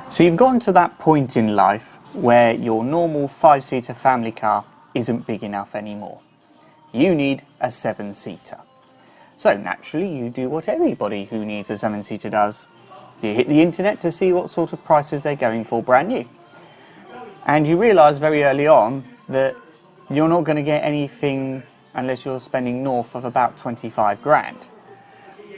So you've gotten to that point in life where your normal 5-seater family car isn't big enough anymore. You need a 7-seater. So naturally you do what everybody who needs a 7-seater does. You hit the internet to see what sort of prices they're going for brand new. And you realise very early on that you're not going to get anything unless you're spending north of about 25 grand.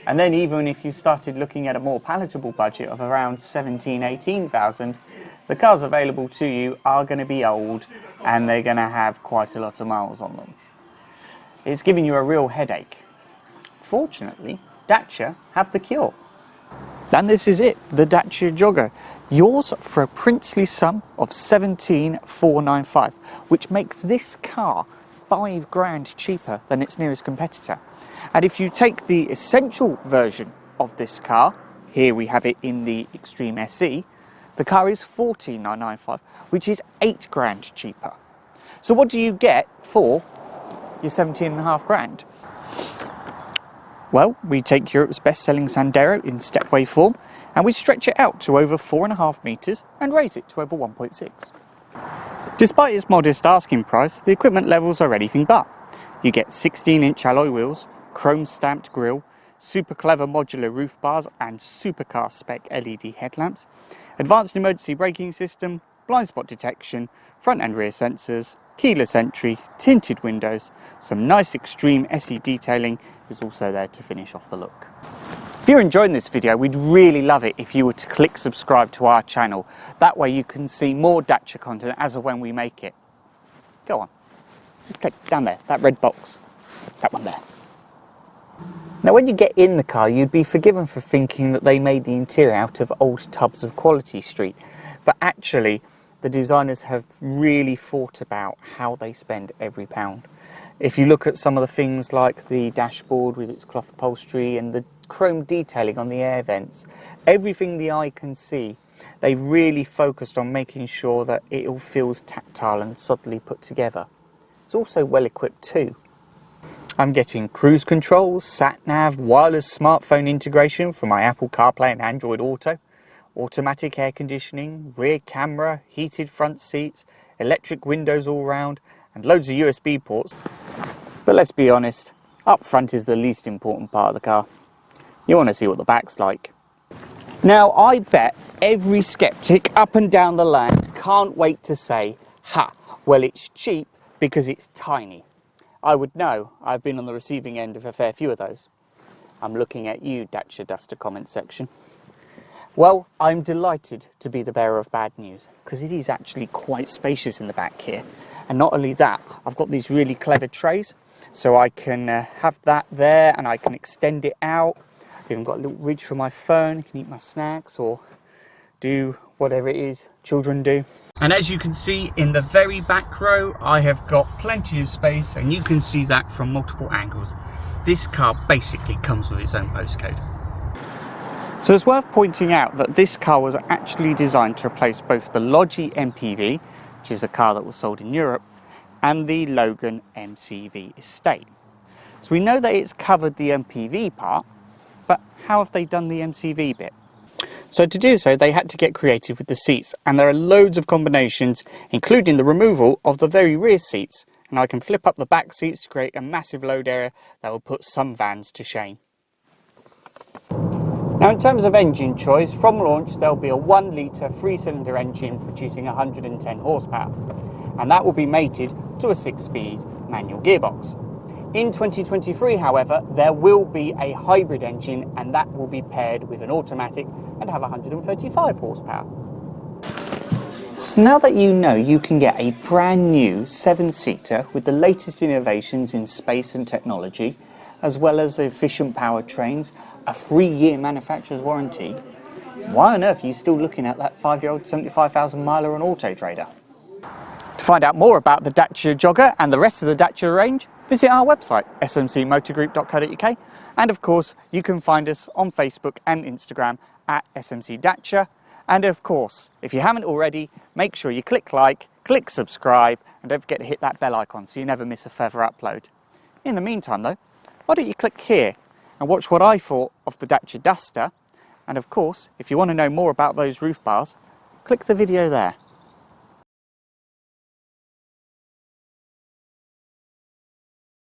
And then even if you started looking at a more palatable budget of around 18,000, the cars available to you are going to be old and they're going to have quite a lot of miles on them. It's giving you a real headache. Fortunately, Dacia have the cure. And this is it, the Dacia Jogger. Yours for a princely sum of 17,495, which makes this car 5 grand cheaper than its nearest competitor. And if you take the essential version of this car, here we have it in the Extreme SE, the car is 14,995, which is 8 grand cheaper. So what do you get for your 17.5 grand? Well, we take Europe's best-selling Sandero in stepway form and we stretch it out to over 4.5 metres and raise it to over 1.6. Despite its modest asking price, the equipment levels are anything but. You get 16-inch alloy wheels, chrome-stamped grille, super clever modular roof bars and supercar spec LED headlamps, advanced emergency braking system, blind spot detection, front and rear sensors, keyless entry, tinted windows, some nice extreme SE detailing is also there to finish off the look. If you're enjoying this video, we'd really love it if you were to click subscribe to our channel. That way you can see more Dacia content as of when we make it. Go on, just click down there, that red box, that one there. Now when you get in the car, you'd be forgiven for thinking that they made the interior out of old tubs of Quality Street, but actually the designers have really thought about how they spend every pound. If you look at some of the things like the dashboard with its cloth upholstery and the chrome detailing on the air vents, everything the eye can see, they've really focused on making sure that it all feels tactile and solidly put together. It's also well equipped too. I'm getting cruise control, sat-nav, wireless smartphone integration for my Apple CarPlay and Android Auto, automatic air conditioning, rear camera, heated front seats, electric windows all round, and loads of USB ports. But let's be honest, up front is the least important part of the car. You want to see what the back's like. Now I bet every skeptic up and down the land can't wait to say, ha, well it's cheap because it's tiny. I would know, I've been on the receiving end of a fair few of those. I'm looking at you, Dacia Duster comment section. Well, I'm delighted to be the bearer of bad news, because it is actually quite spacious in the back here. And not only that, I've got these really clever trays, so I can have that there and I can extend it out. I've even got a little ridge for my phone, I can eat my snacks or do whatever it is children do. And as you can see in the very back row, I have got plenty of space, and you can see that from multiple angles. This car basically comes with its own postcode. So it's worth pointing out that this car was actually designed to replace both the Logi MPV, which is a car that was sold in Europe, and the Logan MCV estate. So we know that it's covered the MPV part, but how have they done the MCV bit? So to do so, they had to get creative with the seats, and there are loads of combinations, including the removal of the very rear seats. And I can flip up the back seats to create a massive load area that will put some vans to shame. Now in terms of engine choice, from launch there'll be a 1 litre 3-cylinder engine producing 110 horsepower, and that will be mated to a 6-speed manual gearbox. In 2023, however, there will be a hybrid engine, and that will be paired with an automatic and have 135 horsepower. So now that you know you can get a brand new 7-seater with the latest innovations in space and technology, as well as efficient powertrains, a 3-year manufacturer's warranty, why on earth are you still looking at that 5-year-old 75,000 miler on Auto Trader? To find out more about the Dacia Jogger and the rest of the Dacia range, visit our website, smcmotorgroup.co.uk, and of course you can find us on Facebook and Instagram at SMC Dacia. And of course, if you haven't already, make sure you click like, click subscribe, and don't forget to hit that bell icon so you never miss a further upload. In the meantime though, why don't you click here and watch what I thought of the Dacia Duster. And of course, if you want to know more about those roof bars, click the video there.